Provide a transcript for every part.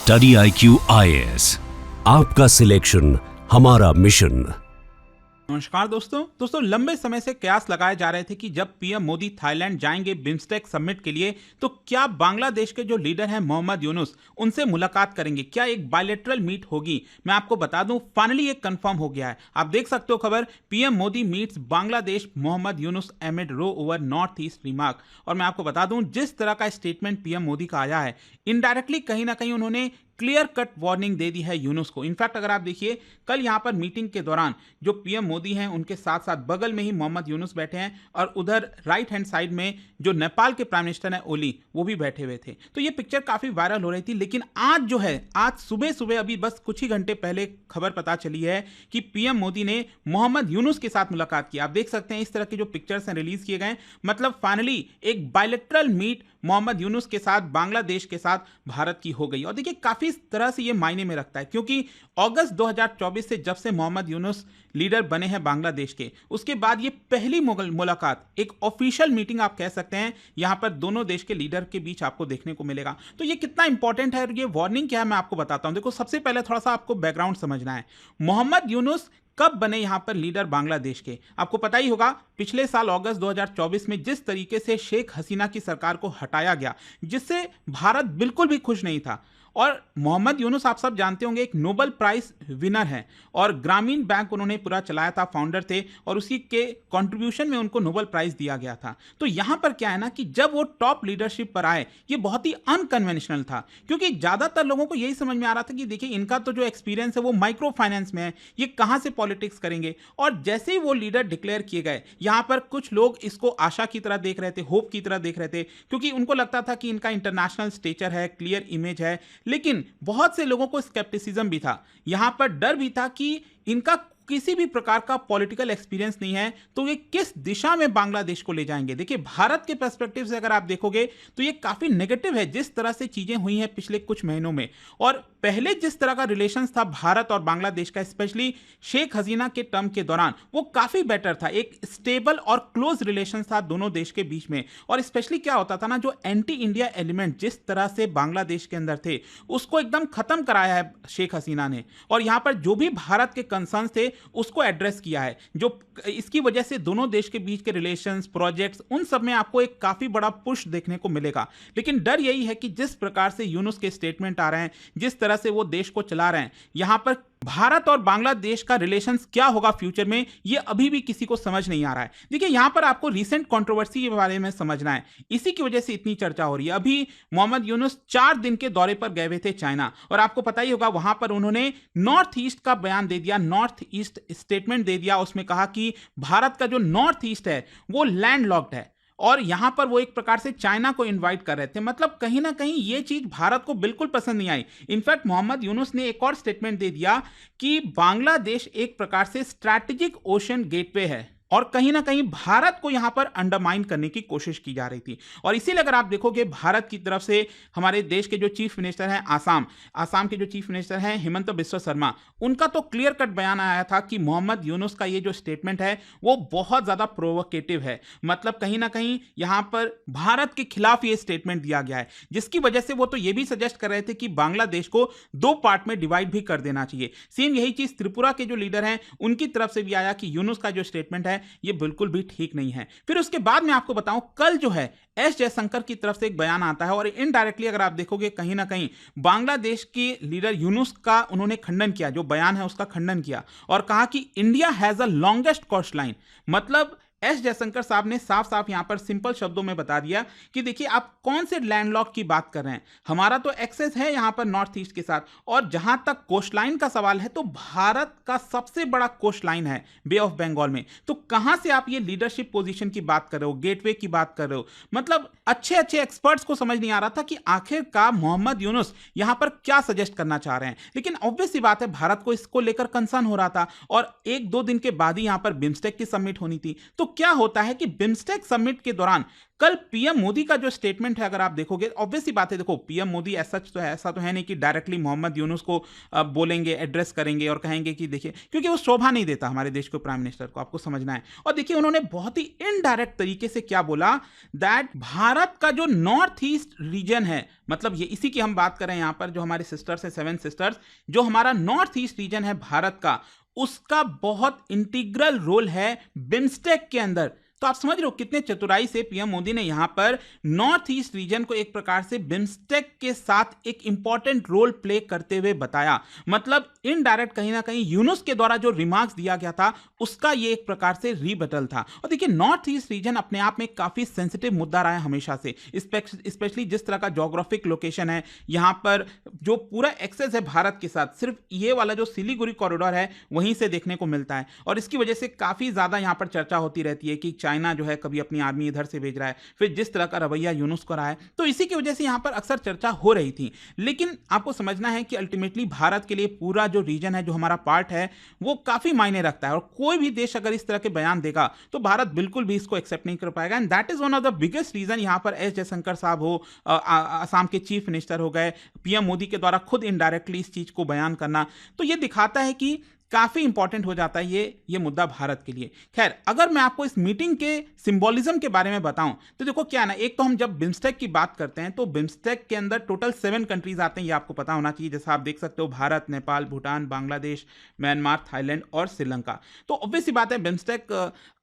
Study IQ IAS, आपका selection हमारा mission. नमस्कार दोस्तों लंबे समय से कयास लगाए जा रहे थे कि जब पीएम मोदी थाईलैंड जाएंगे बिम्स्टेक समिट के लिए तो क्या बांग्लादेश के जो लीडर हैं मोहम्मद यूनुस उनसे मुलाकात करेंगे, क्या एक बायलैटरल मीट होगी। मैं आपको बता दूं फाइनली एक कंफर्म हो गया है। आप देख सकते हो खबर, PM Modi meets Bangladesh Mohammad Yunus amid row over north east remark. और मैं आपको बता दूं जिस तरह का स्टेटमेंट पीएम मोदी का आया है, इनडायरेक्टली कहीं ना कहीं उन्होंने क्लियर कट वार्निंग दे दी है यूनुस को। इनफैक्ट अगर आप देखिए कल यहां पर मीटिंग के दौरान जो पीएम मोदी हैं उनके साथ साथ बगल में ही मोहम्मद यूनुस बैठे हैं और उधर राइट हैंड साइड में जो नेपाल के प्राइम मिनिस्टर हैं ओली, वो भी बैठे हुए थे। तो ये पिक्चर काफी वायरल हो रही थी। लेकिन आज जो है, आज सुबह सुबह अभी बस कुछ ही घंटे पहले खबर पता चली है कि पीएम मोदी ने मोहम्मद यूनुस के साथ मुलाकात की। आप देख सकते हैं इस तरह के जो पिक्चर्स हैं रिलीज किए गए। मतलब फाइनली एक बायलैटरल मीट मोहम्मद यूनुस के साथ बांग्लादेश के साथ भारत की हो गई। और देखिए काफी तरह से ये मायने में रखता है, क्योंकि अगस्त 2024 से जब से मोहम्मद यूनुस लीडर बने हैं बांग्लादेश के, उसके बाद ये पहली मुलाकात, एक ऑफिशियल मीटिंग आप कह सकते हैं, यहां पर दोनों देश के लीडर के बीच आपको देखने को मिलेगा। तो ये कितना इंपॉर्टेंट है और ये वार्निंग क्या है मैं आपको बताता हूं। देखो सबसे पहले थोड़ा सा आपको बैकग्राउंड समझना है। मोहम्मद यूनुस कब बने यहां पर लीडर बांग्लादेश के, आपको पता ही होगा। पिछले साल अगस्त 2024 में जिस तरीके से शेख हसीना की सरकार को हटाया गया, जिससे भारत बिल्कुल भी खुश नहीं था। और मोहम्मद यूनुस आप सब जानते होंगे एक नोबेल प्राइज विनर है और ग्रामीण बैंक उन्होंने पूरा चलाया था, फाउंडर थे और उसी के कंट्रीब्यूशन में उनको नोबेल प्राइज दिया गया था। तो यहां पर क्या है ना कि जब वो टॉप लीडरशिप पर आए, ये बहुत ही अनकन्वेंशनल था, क्योंकि ज्यादातर लोगों को यही समझ में आ रहा था कि देखिए इनका तो जो एक्सपीरियंस है वो माइक्रो फाइनेंस में है, ये कहां से पॉलिटिक्स करेंगे। और जैसे ही वो लीडर डिक्लेयर किए गए, यहां पर कुछ लोग इसको आशा की तरह देख रहे थे, होप की तरह देख रहे थे, क्योंकि उनको लगता था कि इनका इंटरनेशनल स्टेचर है, क्लियर इमेज है। लेकिन बहुत से लोगों को स्केप्टिसिज्म भी था, यहां पर डर भी था कि इनका किसी भी प्रकार का पॉलिटिकल एक्सपीरियंस नहीं है, तो ये किस दिशा में बांग्लादेश को ले जाएंगे। देखिए भारत के पर्सपेक्टिव से अगर आप देखोगे तो ये काफी नेगेटिव है जिस तरह से चीजें हुई हैं पिछले कुछ महीनों में। और पहले जिस तरह का रिलेशंस था भारत और बांग्लादेश का, स्पेशली शेख हसीना के टर्म के दौरान, वो काफी बेटर था। एक स्टेबल और क्लोज रिलेशन था दोनों देश के बीच में। और स्पेशली क्या होता था ना, जो एंटी इंडिया एलिमेंट जिस तरह से बांग्लादेश के अंदर थे, उसको एकदम खत्म कराया है शेख हसीना ने। और यहां पर जो भी भारत के कंसर्न्स थे उसको एड्रेस किया है, जो इसकी वजह से दोनों देश के बीच के रिलेशंस, प्रोजेक्ट्स, उन सब में आपको एक काफी बड़ा पुश देखने को मिलेगा। लेकिन डर यही है कि जिस प्रकार से यूनुस के स्टेटमेंट आ रहे हैं, जिस तरह से वो देश को चला रहे हैं, यहां पर भारत और बांग्लादेश का रिलेशंस क्या होगा फ्यूचर में, ये अभी भी किसी को समझ नहीं आ रहा है। देखिए यहां पर आपको रीसेंट कंट्रोवर्सी के बारे में समझना है, इसी की वजह से इतनी चर्चा हो रही है। अभी मोहम्मद यूनुस 4 दिन के दौरे पर गए हुए थे चाइना, और आपको पता ही होगा वहां पर उन्होंने नॉर्थ ईस्ट का बयान दे दिया, नॉर्थ ईस्ट स्टेटमेंट दे दिया। उसमें कहा कि भारत का जो नॉर्थ ईस्ट है वो लैंड लॉक्ड है, और यहां पर वो एक प्रकार से चाइना को इनवाइट कर रहे थे। मतलब कहीं ना कहीं ये चीज भारत को बिल्कुल पसंद नहीं आई। इनफैक्ट मोहम्मद यूनुस ने एक और स्टेटमेंट दे दिया कि बांग्लादेश एक प्रकार से स्ट्रैटेजिक ओशन गेटवे है, और कहीं ना कहीं भारत को यहां पर अंडरमाइन करने की कोशिश की जा रही थी। और इसीलिए अगर आप देखोगे भारत की तरफ से हमारे देश के जो चीफ मिनिस्टर हैं, आसाम के जो चीफ मिनिस्टर हैं हिमंत बिस्वा शर्मा, उनका तो क्लियर कट बयान आया था कि मोहम्मद यूनुस का ये जो स्टेटमेंट है वो बहुत ज्यादा प्रोवोकेटिव है। मतलब कहीं ना कहीं यहां पर भारत के खिलाफ ये स्टेटमेंट दिया गया है, जिसकी वजह से वो तो ये भी सजेस्ट कर रहे थे कि बांग्लादेश को 2 पार्ट में डिवाइड भी कर देना चाहिए। सेम यही चीज त्रिपुरा के जो लीडर हैं उनकी तरफ से भी आया कि यूनुस का जो स्टेटमेंट है ये बिल्कुल भी ठीक नहीं है। फिर उसके बाद मैं आपको बताऊं, कल जो है एस जयशंकर की तरफ से एक बयान आता है, और इनडायरेक्टली अगर आप देखोगे कहीं ना कहीं बांग्लादेश के लीडर यूनुस का उन्होंने खंडन किया, जो बयान है उसका खंडन किया, और कहा कि India has a longest coast line. मतलब एस जयशंकर साहब ने साफ साफ यहां पर सिंपल शब्दों में बता दिया कि देखिए आप कौन से लैंडलॉक की बात कर रहे हैं, हमारा तो एक्सेस है यहां पर नॉर्थ ईस्ट के साथ, और जहां तक कोस्ट लाइन का सवाल है तो भारत का सबसे बड़ा कोस्ट लाइन है बे ऑफ बंगाल में। तो कहां से आप ये लीडरशिप पोजीशन की बात कर रहे हो, गेटवे की बात कर रहे हो। मतलब अच्छे अच्छे एक्सपर्ट्स को समझ नहीं आ रहा था कि आखिरकार मोहम्मद यूनुस यहां पर क्या सजेस्ट करना चाह रहे हैं। लेकिन ऑब्वियस सी बात है भारत को इसको लेकर कंसर्न हो रहा था, और 1-2 दिन के बाद ही यहां पर बिम्स्टेक की समिट होनी थी। तो क्या होता है कि बिम्स्टेक समिट के दौरान कल पीएम मोदी का जो स्टेटमेंट है, अगर आप देखोगे, ऑब्वियस सी बात है, देखो पीएम मोदी ऐसा तो है नहीं कि डायरेक्टली मोहम्मद यूनुस को बोलेंगे, एड्रेस करेंगे और कहेंगे कि देखिए, क्योंकि वो शोभा नहीं देता हमारे देश को प्राइम मिनिस्टर को, आपको समझना है। और देखिए उन्होंने बहुत ही इनडायरेक्ट तरीके से क्या बोला, दैट भारत का जो नॉर्थ ईस्ट रीजन है, मतलब ये इसी की हम बात करें यहाँ पर, जो हमारे सिस्टर्स है, 7 सिस्टर्स, जो हमारा नॉर्थ ईस्ट रीजन है भारत का, उसका बहुत इंटीग्रल रोल है बिम्स्टेक के अंदर। तो आप समझ रहे हो कितने चतुराई से पीएम मोदी ने यहां पर नॉर्थ ईस्ट रीजन को एक प्रकार से बिम्स्टेक के साथ एक इंपॉर्टेंट रोल प्ले करते हुए बताया। मतलब इनडायरेक्ट कहीं ना कहीं यूनुस के द्वारा जो रिमार्क्स दिया गया था उसका ये एक प्रकार से रीबटल था। और देखिए नॉर्थ ईस्ट रीजन अपने आप में काफी सेंसिटिव मुद्दा रहा है हमेशा से, स्पेशली जिस तरह का जोग्राफिक लोकेशन है, यहां पर जो पूरा एक्सेस है भारत के साथ, सिर्फ ये वाला जो सिलीगुड़ी कॉरिडोर है वहीं से देखने को मिलता है। और इसकी वजह से काफी ज्यादा यहां पर चर्चा होती रहती है कि चाइना जो है कभी अपनी आर्मी इधर से भेज रहा है, फिर जिस तरह का रवैया यूनुस को रहा है, तो इसी की वजह से यहां पर अक्सर चर्चा हो रही थी। लेकिन आपको समझना है कि अल्टीमेटली भारत के लिए पूरा जो रीजन है, जो हमारा पार्ट है, वो काफी मायने रखता है। और कोई भी देश अगर इस तरह के बयान देगा तो भारत बिल्कुल भी इसको एक्सेप्ट नहीं कर पाएगा। And that is one of the biggest reason यहां पर एस जयशंकर साहब हो, असम के चीफ मिनिस्टर हो गए, पीएम मोदी के द्वारा खुद इनडायरेक्टली इस चीज को बयान करना, तो ये दिखाता है कि काफी इंपॉर्टेंट हो जाता है ये मुद्दा भारत के लिए। खैर, अगर मैं आपको इस मीटिंग के सिंबोलिज्म के बारे में बताऊं तो देखो क्या ना, एक तो हम जब बिम्स्टेक की बात करते हैं तो बिम्स्टेक के अंदर टोटल 7 कंट्रीज आते हैं, ये आपको पता होना चाहिए। जैसा आप देख सकते हो, भारत, नेपाल, भूटान, बांग्लादेश, म्यांमार, थाईलैंड और श्रीलंका। तो ऑब्वियस सी बात है, बिम्स्टेक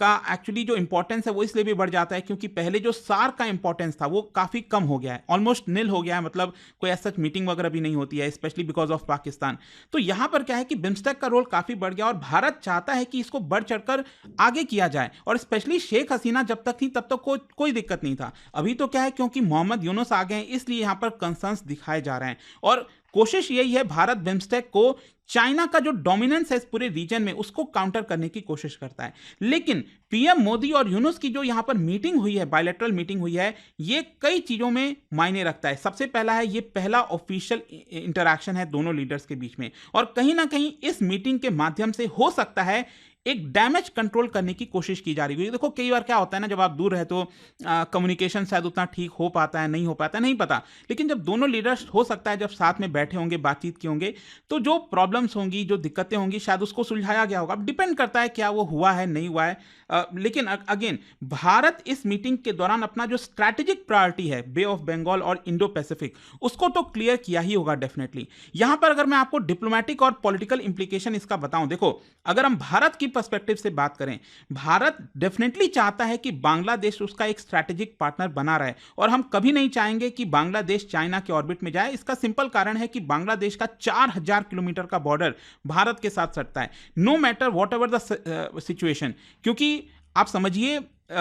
का एक्चुअली जो इंपॉर्टेंस है वो इसलिए भी बढ़ जाता है क्योंकि पहले जो सार्क का इंपॉर्टेंस था वो काफी कम हो गया है, ऑलमोस्ट निल हो गया है। मतलब कोई ऐसा मीटिंग वगैरह भी नहीं होती है, स्पेशली बिकॉज ऑफ पाकिस्तान। तो यहां पर क्या है कि बिम्स्टेक का रोल काफी बढ़ गया और भारत चाहता है कि इसको बढ़ चढ़कर आगे किया जाए। और स्पेशली शेख हसीना जब तक थी तब तक कोई दिक्कत नहीं था। अभी तो क्या है, क्योंकि मोहम्मद यूनुस आ गए हैं, इसलिए यहां पर कंसर्न्स दिखाए जा रहे हैं। और कोशिश यही है, भारत बिम्स्टेक को चाइना का जो डोमिनेंस है इस पूरे रीजन में उसको काउंटर करने की कोशिश करता है। लेकिन पीएम मोदी और यूनुस की जो यहां पर मीटिंग हुई है, बायलैटरल मीटिंग हुई है, ये कई चीजों में मायने रखता है। सबसे पहला है, ये पहला ऑफिशियल इंटरैक्शन है दोनों लीडर्स के बीच में, और कहीं ना कहीं इस मीटिंग के माध्यम से हो सकता है एक डैमेज कंट्रोल करने की कोशिश की जा रही है। देखो कई बार क्या होता है ना, जब आप दूर रहते हो, कम्युनिकेशन शायद उतना ठीक हो पाता है, नहीं हो पाता है, नहीं पता। लेकिन जब दोनों लीडर्स हो सकता है जब साथ में बैठे होंगे, बातचीत की होंगे, तो जो प्रॉब्लम्स होंगी, जो दिक्कतें होंगी, शायद उसको सुलझाया गया होगा। अब डिपेंड करता है क्या वो हुआ है, नहीं हुआ है। लेकिन अगेन, भारत इस मीटिंग के दौरान अपना जो स्ट्रैटेजिक प्रायोरिटी है, बे ऑफ बंगाल और इंडो पैसिफिक, उसको तो क्लियर किया ही होगा डेफिनेटली। यहां पर अगर मैं आपको डिप्लोमेटिक और पॉलिटिकल इंप्लीकेशन इसका बताऊं, देखो अगर हम भारत की पर्सपेक्टिव से बात करें, भारत डेफिनेटली चाहता है कि बांग्लादेश उसका एक स्ट्रैटेजिक पार्टनर बना रहे, और हम कभी नहीं चाहेंगे कि बांग्लादेश चाइना के ऑर्बिट में जाए। इसका सिंपल कारण है कि बांग्लादेश का 4000 किलोमीटर का बॉर्डर भारत के साथ सटता है, no matter whatever the situation. क्योंकि आप समझिए,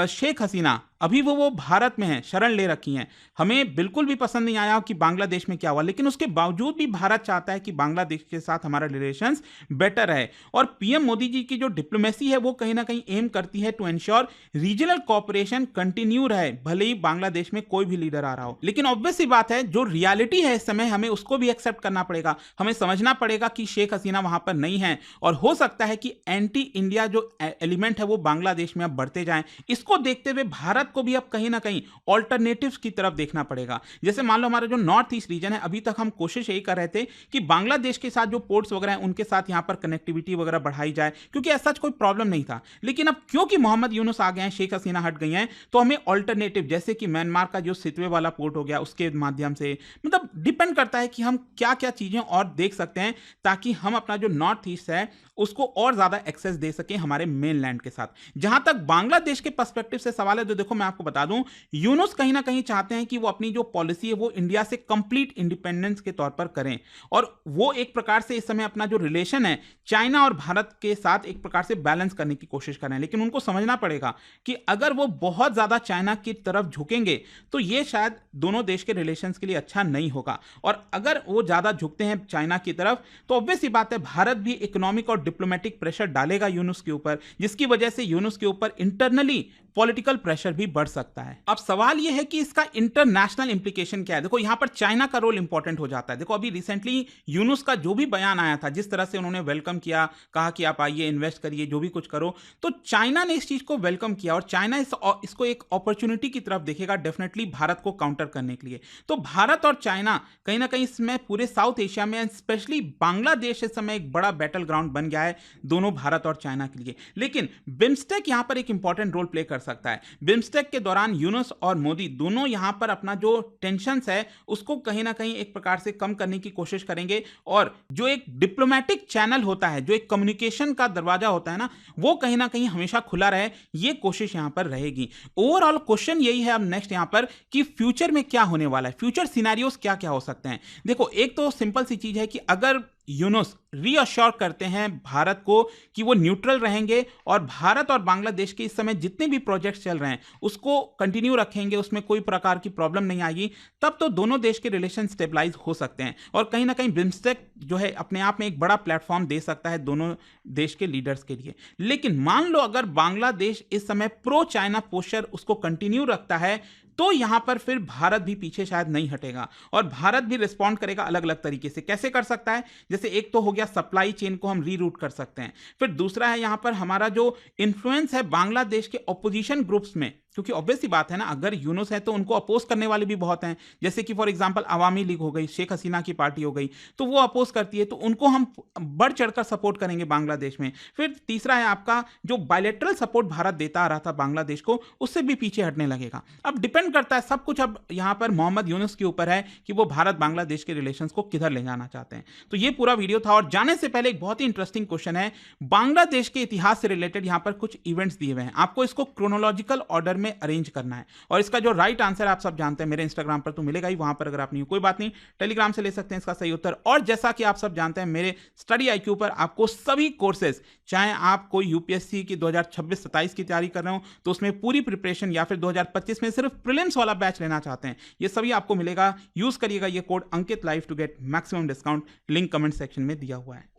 शेख हसीना अभी वो भारत में है, शरण ले रखी हैं। हमें बिल्कुल भी पसंद नहीं आया कि बांग्लादेश में क्या हुआ, लेकिन उसके बावजूद भी भारत चाहता है कि बांग्लादेश के साथ हमारा रिलेशंस बेटर है। और पीएम मोदी जी की जो डिप्लोमेसी है वो कहीं ना कहीं एम करती है to ensure regional cooperation continue रहे, भले ही बांग्लादेश में कोई भी लीडर आ रहा हो। लेकिन ऑब्वियस सी बात है, जो रियलिटी है इस समय, हमें उसको भी एक्सेप्ट करना पड़ेगा। हमें समझना पड़ेगा कि शेख हसीना वहां पर नहीं है, और हो सकता है कि एंटी इंडिया जो एलिमेंट है वो बांग्लादेश में अब बढ़ते जाएं। इसको देखते हुए भारत को भी अब कहीं ना कहीं ऑल्टरनेटिव्स की तरफ देखना पड़ेगा। जैसे मान लो हमारा जो नॉर्थ ईस्ट रीजन है, अभी तक हम कोशिश यही कर रहे थे कि बांग्लादेश के साथ जो पोर्ट्स वगैरह हैं उनके साथ यहां पर कनेक्टिविटी वगैरह बढ़ाई जाए, क्योंकि ऐसा कोई प्रॉब्लम नहीं था। लेकिन अब क्योंकि मोहम्मद यूनुस आ गए हैं, शेख हसीना हट गई हैं, तो हमें ऑल्टरनेटिव, जैसे कि म्यांमार का जो सितवे वाला पोर्ट हो गया, उसके माध्यम से, मतलब डिपेंड करता है कि हम क्या क्या चीजें और देख सकते हैं ताकि हम अपना जो नॉर्थ ईस्ट है उसको और ज्यादा एक्सेस दे सकें हमारे मेन लैंड के साथ। जहां तक बांग्लादेश के पर्सपेक्टिव से सवाल है, तो देखो मैं आपको बता दूं, यूनुस कहीं ना कहीं चाहते हैं कि वो अपनी जो पॉलिसी है वो इंडिया से कंप्लीट इंडिपेंडेंस के तौर पर करें, और वो एक प्रकार से इस समय अपना जो रिलेशन है चाइना और भारत के साथ एक प्रकार से बैलेंस करने की कोशिश करें। लेकिन उनको समझना पड़ेगा कि अगर वो बहुत ज्यादा चाइना की तरफ झुकेंगे तो ये शायद दोनों देश के रिलेशंस के लिए अच्छा नहीं होगा, और अगर वो ज्यादा झुकते हैं चाइना की तरफ तो ऑब्वियस सी बात है भारत भी इकोनॉमिक और डिप्लोमेटिक प्रेशर डालेगा यूनुस के ऊपर, जिसकी वजह से यूनुस के ऊपर इंटरनली पॉलिटिकल प्रेशर भी बढ़ सकता है। अब सवाल यह है कि इसका इंटरनेशनल इंप्लीकेशन क्या है। देखो यहां पर चाइना का रोल इंपॉर्टेंट हो जाता है। देखो अभी रिसेंटली यूनुस का जो भी बयान आया था, जिस तरह से उन्होंने वेलकम किया, कहा कि आप आइए इन्वेस्ट करिए, जो भी कुछ करो, तो चाइना ने इस चीज को वेलकम किया और चाइना इसको एक अपॉर्चुनिटी की तरफ देखेगा डेफिनेटली भारत को काउंटर करने के लिए। तो भारत और चाइना कहीं ना कहीं इसमें पूरे साउथ एशिया में स्पेशली बांग्लादेश इस समय एक बड़ा बैटल ग्राउंड बन गया है दोनों भारत और चाइना के लिए। लेकिन बिम्स्टेक यहां पर एक इंपॉर्टेंट रोल प्ले कर सकता है। बिम्स्टेक के दौरान यूनुस और मोदी दोनों यहां पर अपना जो टेंशंस है उसको कहीं ना कहीं एक प्रकार से कम करने की कोशिश करेंगे और जो एक डिप्लोमेटिक चैनल होता है, जो एक कम्युनिकेशन का दरवाजा होता है ना, वो कहीं ना कहीं हमेशा खुला रहे, ये कोशिश यहां पर रहेगी। ओवरऑल क्वेश्चन यही है अब नेक्स्ट यहां पर कि फ्यूचर में क्या होने वाला है, फ्यूचर सिनेरियोस क्या क्या हो सकते हैं। देखो एक तो सिंपल सी चीज है कि अगर यूनुस रीअश्योर करते हैं भारत को कि वो न्यूट्रल रहेंगे और भारत और बांग्लादेश के इस समय जितने भी प्रोजेक्ट्स चल रहे हैं उसको कंटिन्यू रखेंगे, उसमें कोई प्रकार की प्रॉब्लम नहीं आएगी, तब तो दोनों देश के रिलेशन स्टेबलाइज हो सकते हैं और कहीं ना कहीं बिम्स्टेक जो है अपने आप में एक बड़ा प्लेटफॉर्म दे सकता है दोनों देश के लीडर्स के लिए। लेकिन मान लो अगर बांग्लादेश इस समय प्रो चाइना पोस्चर उसको कंटिन्यू रखता है तो यहां पर फिर भारत भी पीछे शायद नहीं हटेगा और भारत भी रिस्पॉन्ड करेगा अलग अलग तरीके से। कैसे कर सकता है? जैसे एक तो हो गया सप्लाई चेन को हम रीरूट कर सकते हैं, फिर दूसरा है यहां पर हमारा जो इन्फ्लुएंस है बांग्लादेश के ऑपोजिशन ग्रुप्स में, क्योंकि ऑब्वियस सी बात है ना, अगर यूनुस है तो उनको अपोज करने वाले भी बहुत हैं, जैसे कि फॉर एग्जांपल अवामी लीग हो गई, शेख हसीना की पार्टी हो गई, तो वो अपोज करती है, तो उनको हम बढ़ चढ़कर सपोर्ट करेंगे बांग्लादेश में। फिर तीसरा है आपका जो बायलैटरल सपोर्ट भारत देता आ रहा था बांग्लादेश को, उससे भी पीछे हटने लगेगा। अब डिपेंड करता है सब कुछ अब यहां पर मोहम्मद यूनुस के ऊपर है कि वो भारत बांग्लादेश के रिलेशंस को किधर ले जाना चाहते हैं। तो ये पूरा वीडियो था और जाने से पहले एक बहुत ही इंटरेस्टिंग क्वेश्चन है, बांग्लादेश के इतिहास से रिलेटेड यहां पर कुछ इवेंट्स दिए हुए हैं, आपको इसको क्रोनोलॉजिकल ऑर्डर में अरेंज करना है और इसका जो राइट आंसर आप सब जानते हैं मेरे इंस्टाग्राम पर तो मिलेगा ही, वहां पर अगर आप नहीं हो कोई बात नहीं, टेलीग्राम से ले सकते हैं इसका सही उत्तर। और जैसा कि आप सब जानते हैं मेरे स्टडी आईक्यू पर आपको सभी कोर्सेज, चाहे आप कोई यूपीएससी की 2026-27 की तैयारी कर रहे हो तो उसमें पूरी प्रिपरेशन या फिर 2025 में सिर्फ प्रीलिम्स वाला बैच लेना चाहते हैं, ये सभी आपको मिलेगा। यूज करिएगा ये code Ankit live to get maximum discount, link comment section में दिया हुआ है।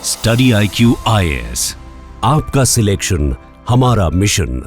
स्टडी IQ IAS, आपका सिलेक्शन हमारा मिशन।